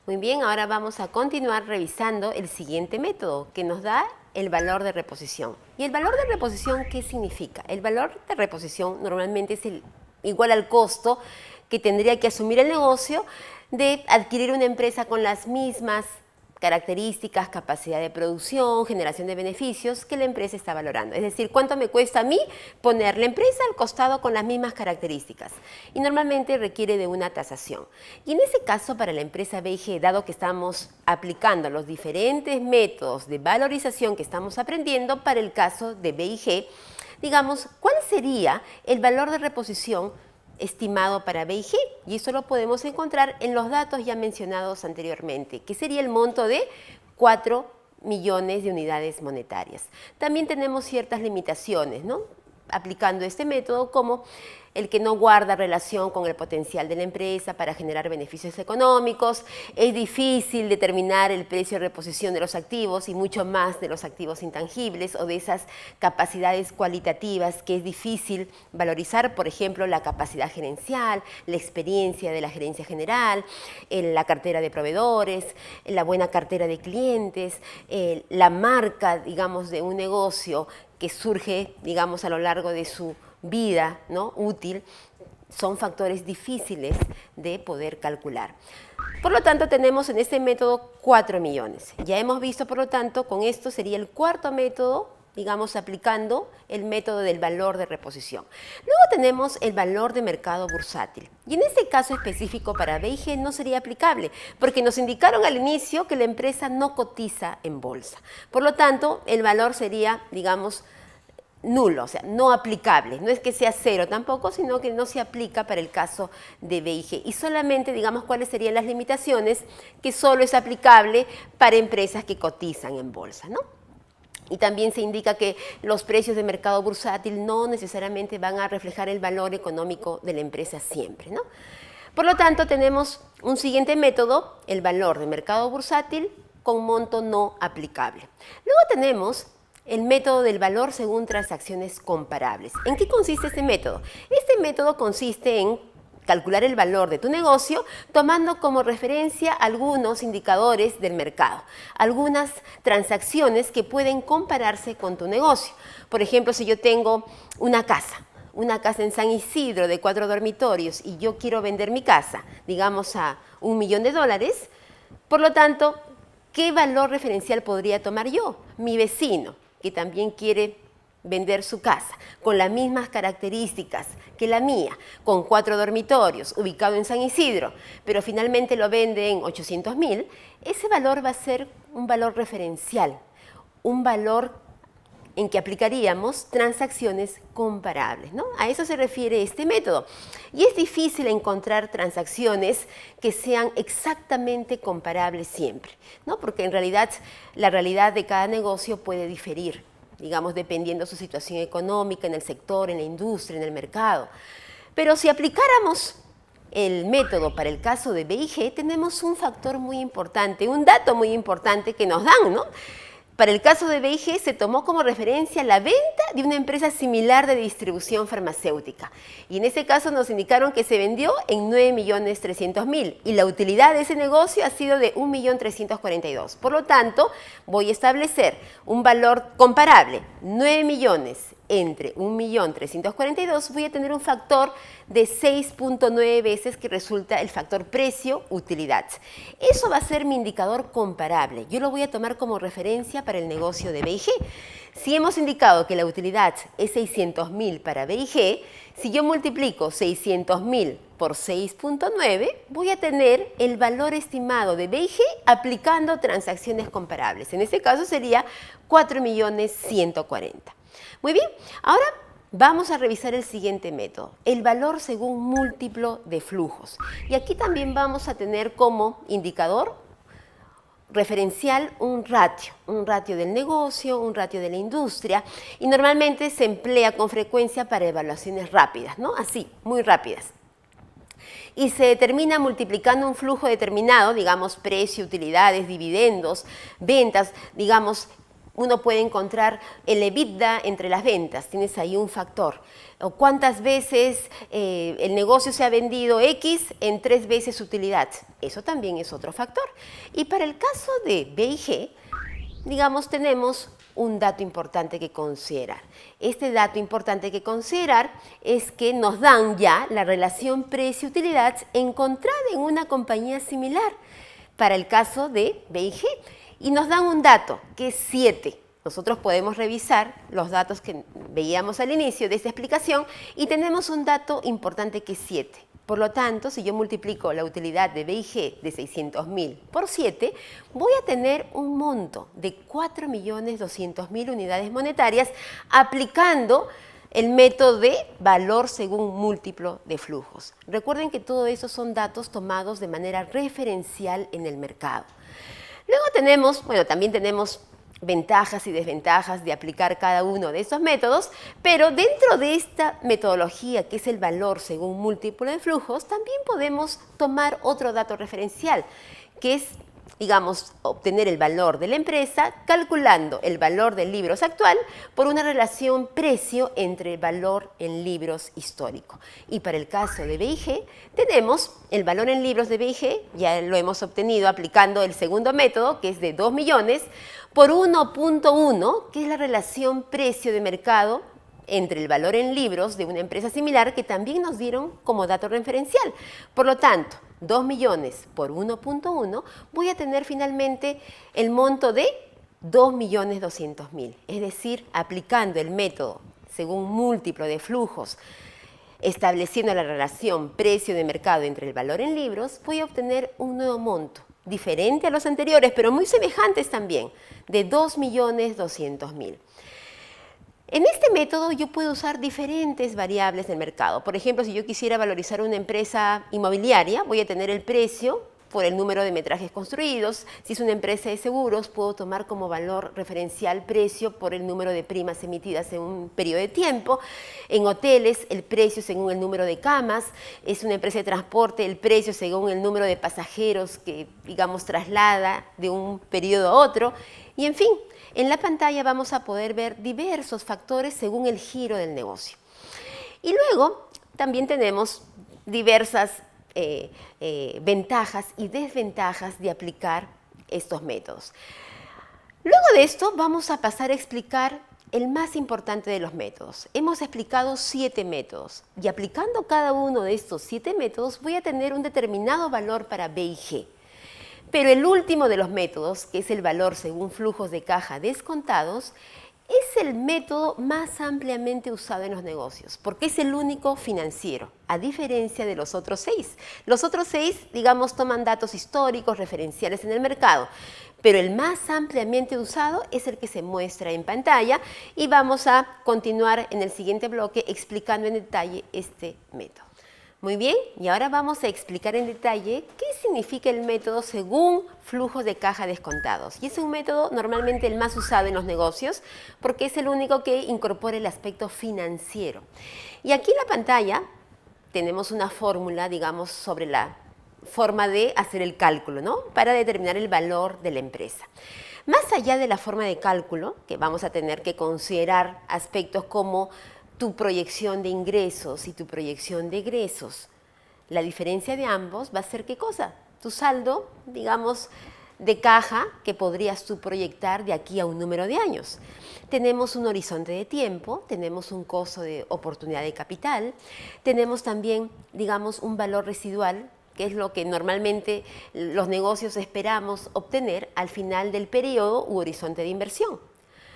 Muy bien, ahora vamos a continuar revisando el siguiente método que nos da el valor de reposición. ¿Y el valor de reposición qué significa? El valor de reposición normalmente es igual al costo que tendría que asumir el negocio de adquirir una empresa con las mismas características, capacidad de producción, generación de beneficios que la empresa está valorando. Es decir, ¿cuánto me cuesta a mí poner la empresa al costado con las mismas características? Y normalmente requiere de una tasación. Y en ese caso, para la empresa BIG, dado que estamos aplicando los diferentes métodos de valorización que estamos aprendiendo, para el caso de BIG, digamos, ¿cuál sería el valor de reposición estimado para BIG? Y eso lo podemos encontrar en los datos ya mencionados anteriormente, que sería el monto de 4 millones de unidades monetarias. También tenemos ciertas limitaciones, ¿no?, aplicando este método, como el que no guarda relación con el potencial de la empresa para generar beneficios económicos. Es difícil determinar el precio de reposición de los activos y mucho más de los activos intangibles o de esas capacidades cualitativas que es difícil valorizar, por ejemplo, la capacidad gerencial, la experiencia de la gerencia general, la cartera de proveedores, la buena cartera de clientes, la marca, digamos, de un negocio que surge, digamos, a lo largo de su vida, ¿no?, útil. Son factores difíciles de poder calcular. Por lo tanto, tenemos en este método 4 millones. Ya hemos visto, por lo tanto, con esto sería el cuarto método, digamos, aplicando el método del valor de reposición. Luego tenemos el valor de mercado bursátil. Y en este caso específico para BIG no sería aplicable, porque nos indicaron al inicio que la empresa no cotiza en bolsa. Por lo tanto, el valor sería, digamos, nulo, o sea, no aplicable. No es que sea cero tampoco, sino que no se aplica para el caso de BIG. Y solamente, digamos, cuáles serían las limitaciones, que solo es aplicable para empresas que cotizan en bolsa, ¿no? Y también se indica que los precios de mercado bursátil no necesariamente van a reflejar el valor económico de la empresa siempre, ¿no? Por lo tanto, tenemos un siguiente método, el valor de mercado bursátil con monto no aplicable. Luego tenemos el método del valor según transacciones comparables. ¿En qué consiste este método? Este método consiste en calcular el valor de tu negocio tomando como referencia algunos indicadores del mercado, algunas transacciones que pueden compararse con tu negocio. Por ejemplo, si yo tengo una casa en San Isidro de 4 dormitorios y yo quiero vender mi casa, digamos, a $1 millón, por lo tanto, ¿qué valor referencial podría tomar yo? Mi vecino, que también quiere vender su casa con las mismas características que la mía, con 4 dormitorios, ubicado en San Isidro, pero finalmente lo vende en 800.000, ese valor va a ser un valor referencial, un valor en que aplicaríamos transacciones comparables, ¿no? A eso se refiere este método. Y es difícil encontrar transacciones que sean exactamente comparables siempre, ¿no? Porque en realidad la realidad de cada negocio puede diferir, digamos, dependiendo de su situación económica en el sector, en la industria, en el mercado. Pero si aplicáramos el método para el caso de BIG, tenemos un factor muy importante, un dato muy importante que nos dan, ¿no? Para el caso de BIG se tomó como referencia la venta de una empresa similar de distribución farmacéutica. Y en ese caso nos indicaron que se vendió en 9.300.000 y la utilidad de ese negocio ha sido de 1.342.000. Por lo tanto, voy a establecer un valor comparable, 9 millones entre 1.342.000, voy a tener un factor de 6.9 veces, que resulta el factor precio-utilidad. Eso va a ser mi indicador comparable. Yo lo voy a tomar como referencia para el negocio de BIG. Si hemos indicado que la utilidad es 600.000 para BIG, si yo multiplico 600.000 por 6.9, voy a tener el valor estimado de BIG aplicando transacciones comparables. En este caso sería 4.140.000. Muy bien, ahora vamos a revisar el siguiente método, el valor según múltiplo de flujos. Y aquí también vamos a tener como indicador referencial un ratio del negocio, un ratio de la industria, y normalmente se emplea con frecuencia para evaluaciones rápidas, ¿no? Así, muy rápidas. Y se determina multiplicando un flujo determinado, digamos, precio, utilidades, dividendos, ventas, digamos, uno puede encontrar el EBITDA entre las ventas, tienes ahí un factor. O cuántas veces el negocio se ha vendido X en 3 veces su utilidad. Eso también es otro factor. Y para el caso de B y G, digamos, tenemos un dato importante que considerar. Este dato importante que considerar es que nos dan ya la relación precio-utilidad encontrada en una compañía similar para el caso de B y G. Y nos dan un dato que es 7. Nosotros podemos revisar los datos que veíamos al inicio de esta explicación y tenemos un dato importante que es 7. Por lo tanto, si yo multiplico la utilidad de B y G de 600.000 por 7, voy a tener un monto de 4.200.000 unidades monetarias aplicando el método de valor según múltiplo de flujos. Recuerden que todo eso son datos tomados de manera referencial en el mercado. Luego tenemos, también tenemos ventajas y desventajas de aplicar cada uno de estos métodos, pero dentro de esta metodología que es el valor según múltiplo de flujos, también podemos tomar otro dato referencial, que es, digamos, obtener el valor de la empresa calculando el valor de libros actual por una relación precio entre el valor en libros histórico. Y para el caso de B&G, tenemos el valor en libros de B&G, ya lo hemos obtenido aplicando el segundo método, que es de 2 millones, por 1.1, que es la relación precio de mercado entre el valor en libros de una empresa similar que también nos dieron como dato referencial. Por lo tanto, 2 millones por 1.1, voy a tener finalmente el monto de 2.200.000. Es decir, aplicando el método según múltiplo de flujos, estableciendo la relación precio de mercado entre el valor en libros, voy a obtener un nuevo monto, diferente a los anteriores, pero muy semejantes también, de 2.200.000. En este método yo puedo usar diferentes variables del mercado. Por ejemplo, si yo quisiera valorizar una empresa inmobiliaria, voy a tener el precio por el número de metrajes construidos. Si es una empresa de seguros, puedo tomar como valor referencial precio por el número de primas emitidas en un periodo de tiempo. En hoteles, el precio según el número de camas. Es una empresa de transporte, el precio según el número de pasajeros que, digamos, traslada de un periodo a otro. Y en fin, en la pantalla vamos a poder ver diversos factores según el giro del negocio. Y luego también tenemos diversas ventajas y desventajas de aplicar estos métodos. Luego de esto vamos a pasar a explicar el más importante de los métodos. Hemos explicado 7 métodos y aplicando cada uno de estos 7 métodos voy a tener un determinado valor para B y G. Pero el último de los métodos, que es el valor según flujos de caja descontados, es el método más ampliamente usado en los negocios, porque es el único financiero, a diferencia de los otros 6. Los otros 6, digamos, toman datos históricos, referenciales en el mercado, pero el más ampliamente usado es el que se muestra en pantalla y vamos a continuar en el siguiente bloque explicando en detalle este método. Muy bien, y ahora vamos a explicar en detalle qué significa el método según flujos de caja descontados. Y es un método normalmente el más usado en los negocios porque es el único que incorpora el aspecto financiero. Y aquí en la pantalla tenemos una fórmula, digamos, sobre la forma de hacer el cálculo, ¿no? Para determinar el valor de la empresa. Más allá de la forma de cálculo, que vamos a tener que considerar aspectos como tu proyección de ingresos y tu proyección de egresos. La diferencia de ambos va a ser ¿qué cosa? Tu saldo, digamos, de caja que podrías tú proyectar de aquí a un número de años. Tenemos un horizonte de tiempo, tenemos un costo de oportunidad de capital, tenemos también, digamos, un valor residual, que es lo que normalmente los negocios esperamos obtener al final del periodo u horizonte de inversión.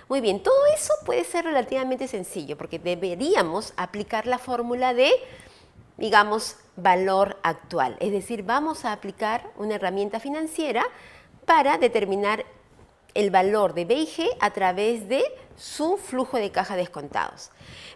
Muy bien, todo eso puede ser relativamente sencillo porque deberíamos aplicar la fórmula de, digamos, valor actual. Es decir, vamos a aplicar una herramienta financiera para determinar el valor de B y G a través de su flujo de caja descontados.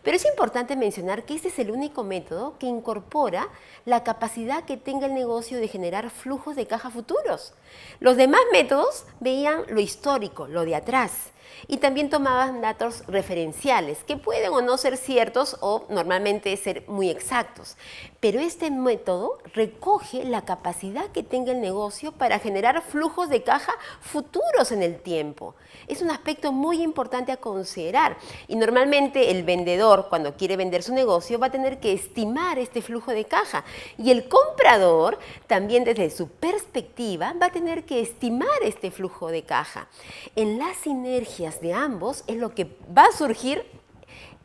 Pero es importante mencionar que este es el único método que incorpora la capacidad que tenga el negocio de generar flujos de caja futuros. Los demás métodos veían lo histórico, lo de atrás, y también tomaban datos referenciales que pueden o no ser ciertos o normalmente ser muy exactos. Pero este método recoge la capacidad que tenga el negocio para generar flujos de caja futuros en el tiempo. Es un aspecto muy importante a considerar y normalmente el vendedor, cuando quiere vender su negocio, va a tener que estimar este flujo de caja y el comprador también desde su perspectiva va a tener que estimar este flujo de caja. En las sinergias de ambos es lo que va a surgir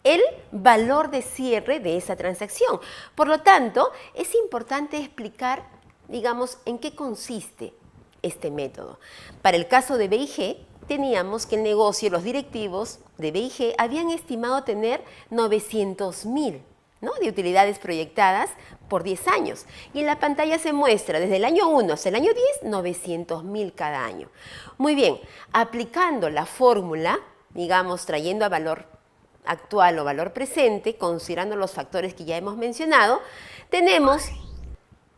el valor de cierre de esa transacción. Por lo tanto, es importante explicar, digamos, en qué consiste este método. Para el caso de BIG, teníamos que el negocio, los directivos de BIG habían estimado tener 900.000, ¿no?, de utilidades proyectadas por 10 años. Y en la pantalla se muestra desde el año 1 hasta el año 10, 900.000 cada año. Muy bien, aplicando la fórmula, digamos, trayendo a valor actual o valor presente, considerando los factores que ya hemos mencionado, tenemos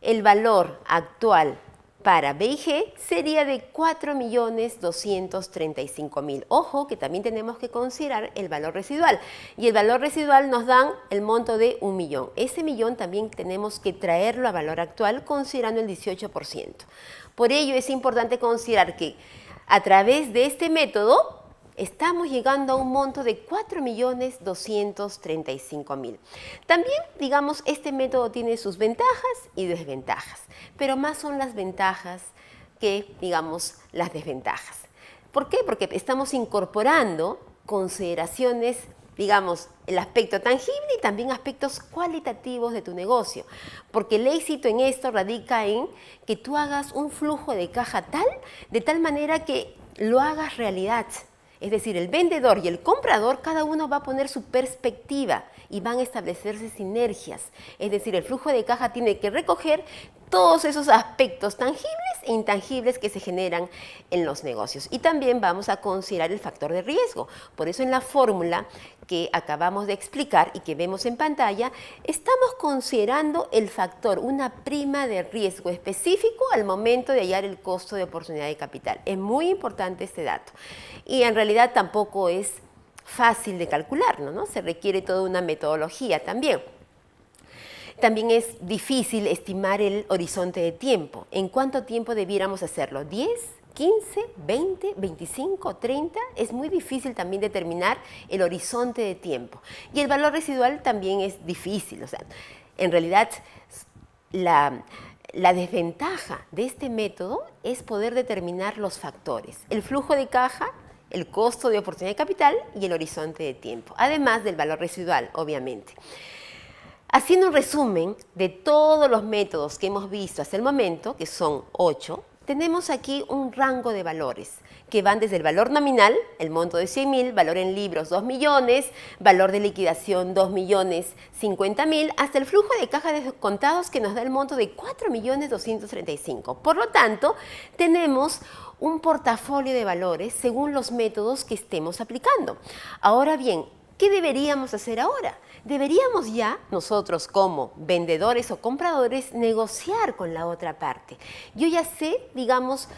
el valor actual para BIG sería de 4.235.000. Ojo que también tenemos que considerar el valor residual. Y el valor residual nos dan el monto de 1 millón. Ese millón también tenemos que traerlo a valor actual considerando el 18%. Por ello es importante considerar que a través de este método estamos llegando a un monto de 4.235.000. También, digamos, este método tiene sus ventajas y desventajas, pero más son las ventajas que, digamos, las desventajas. ¿Por qué? Porque estamos incorporando consideraciones, digamos, el aspecto tangible y también aspectos cualitativos de tu negocio. Porque el éxito en esto radica en que tú hagas un flujo de caja de tal manera que lo hagas realidad. Es decir, el vendedor y el comprador, cada uno va a poner su perspectiva y van a establecerse sinergias. Es decir, el flujo de caja tiene que recoger todos esos aspectos tangibles e intangibles que se generan en los negocios. Y también vamos a considerar el factor de riesgo. Por eso en la fórmula que acabamos de explicar y que vemos en pantalla, estamos considerando el factor, una prima de riesgo específico al momento de hallar el costo de oportunidad de capital. Es muy importante este dato. Y en realidad tampoco es fácil de calcularlo, ¿no? Se requiere toda una metodología también. También es difícil estimar el horizonte de tiempo. ¿En cuánto tiempo debiéramos hacerlo? ¿10, 15, 20, 25, 30? Es muy difícil también determinar el horizonte de tiempo. Y el valor residual también es difícil. O sea, en realidad, la desventaja de este método es poder determinar los factores. El flujo de caja, el costo de oportunidad de capital y el horizonte de tiempo. Además del valor residual, obviamente. Haciendo un resumen de todos los métodos que hemos visto hasta el momento, que son 8, tenemos aquí un rango de valores que van desde el valor nominal, el monto de 100.000, valor en libros 2 millones, valor de liquidación 2.050.000, hasta el flujo de caja de descontados que nos da el monto de 4.235.000. Por lo tanto, tenemos un portafolio de valores según los métodos que estemos aplicando. Ahora bien, ¿qué deberíamos hacer ahora? Deberíamos ya nosotros como vendedores o compradores negociar con la otra parte. Yo ya sé, digamos,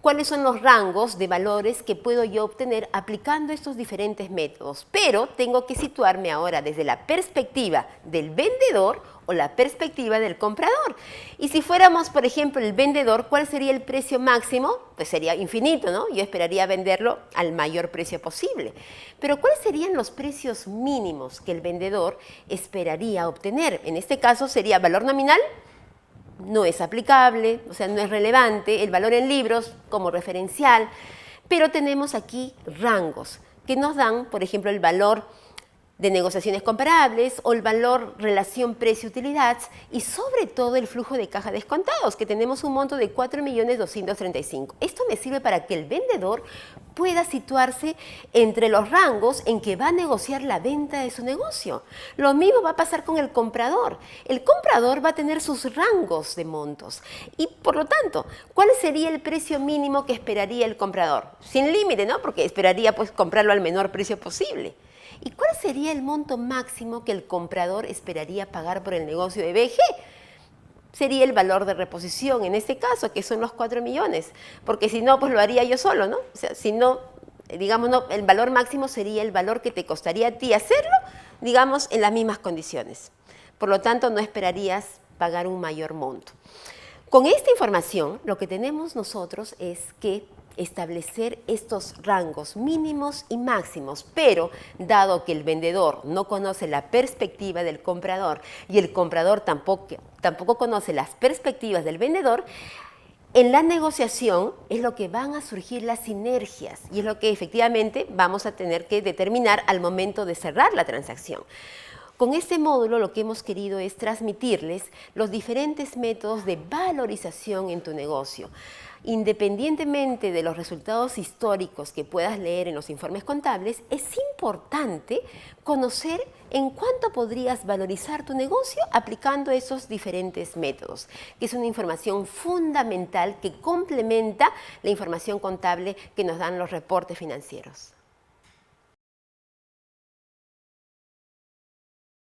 cuáles son los rangos de valores que puedo yo obtener aplicando estos diferentes métodos, pero tengo que situarme ahora desde la perspectiva del vendedor o la perspectiva del comprador. Y si fuéramos, por ejemplo, el vendedor, ¿cuál sería el precio máximo? Pues sería infinito, ¿no? Yo esperaría venderlo al mayor precio posible. Pero ¿cuáles serían los precios mínimos que el vendedor esperaría obtener? En este caso sería valor nominal, no es aplicable, o sea, no es relevante, el valor en libros como referencial, pero tenemos aquí rangos que nos dan, por ejemplo, el valor de negociaciones comparables o el valor relación precio-utilidad y sobre todo el flujo de caja descontados, que tenemos un monto de 4.235.000. Esto me sirve para que el vendedor pueda situarse entre los rangos en que va a negociar la venta de su negocio. Lo mismo va a pasar con el comprador. El comprador va a tener sus rangos de montos y por lo tanto, ¿cuál sería el precio mínimo que esperaría el comprador? Sin límite, ¿no? Porque esperaría pues comprarlo al menor precio posible. ¿Y cuál sería el monto máximo que el comprador esperaría pagar por el negocio de BG? Sería el valor de reposición, en este caso, que son los 4 millones, porque si no, pues lo haría yo solo, ¿no? O sea, si no, digamos, no, el valor máximo sería el valor que te costaría a ti hacerlo, digamos, en las mismas condiciones. Por lo tanto, no esperarías pagar un mayor monto. Con esta información, lo que tenemos nosotros es que establecer estos rangos mínimos y máximos, pero dado que el vendedor no conoce la perspectiva del comprador y el comprador tampoco conoce las perspectivas del vendedor, en la negociación es lo que van a surgir las sinergias y es lo que efectivamente vamos a tener que determinar al momento de cerrar la transacción. Con este módulo lo que hemos querido es transmitirles los diferentes métodos de valorización en tu negocio. Independientemente de los resultados históricos que puedas leer en los informes contables, es importante conocer en cuánto podrías valorizar tu negocio aplicando esos diferentes métodos, que es una información fundamental que complementa la información contable que nos dan los reportes financieros.